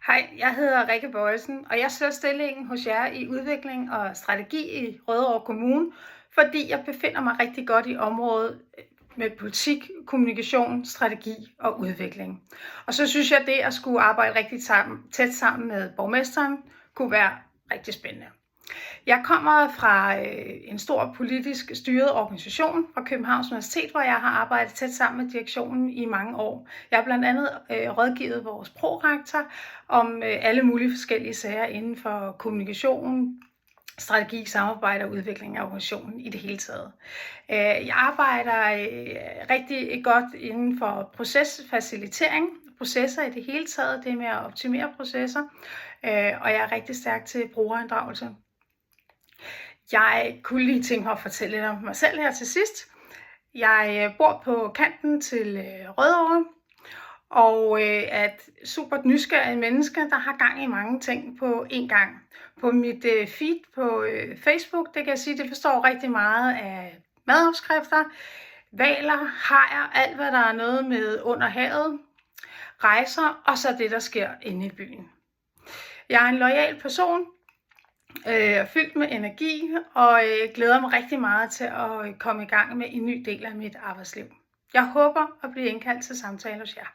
Hej, jeg hedder Rikke Bøjsen, og jeg søger stillingen hos jer i udvikling og strategi i Rødovre Kommune, fordi jeg befinder mig rigtig godt i området med politik, kommunikation, strategi og udvikling. Og så synes jeg, at det at skulle arbejde rigtig tæt sammen med borgmesteren kunne være rigtig spændende. Jeg kommer fra en stor politisk styret organisation fra Københavns Universitet, hvor jeg har arbejdet tæt sammen med direktionen i mange år. Jeg har blandt andet rådgivet vores prorektor om alle mulige forskellige sager inden for kommunikation, strategi, samarbejde og udvikling af organisationen i det hele taget. Jeg arbejder rigtig godt inden for procesfacilitering, processer i det hele taget, det med at optimere processer, og jeg er rigtig stærk til brugerinddragelse. Jeg kunne lige tænke mig at fortælle lidt om mig selv her til sidst. Jeg bor på kanten til Rødovre, og er et super nysgerrigt menneske, der har gang i mange ting på én gang. På mit feed på Facebook, det kan jeg sige, det består rigtig meget af madopskrifter, hvaler, hajer, alt hvad der er noget med under havet, rejser og så det, der sker inde i byen. Jeg er en loyal person, fyldt med energi, og glæder mig rigtig meget til at komme i gang med en ny del af mit arbejdsliv. Jeg håber at blive indkaldt til samtale hos jer.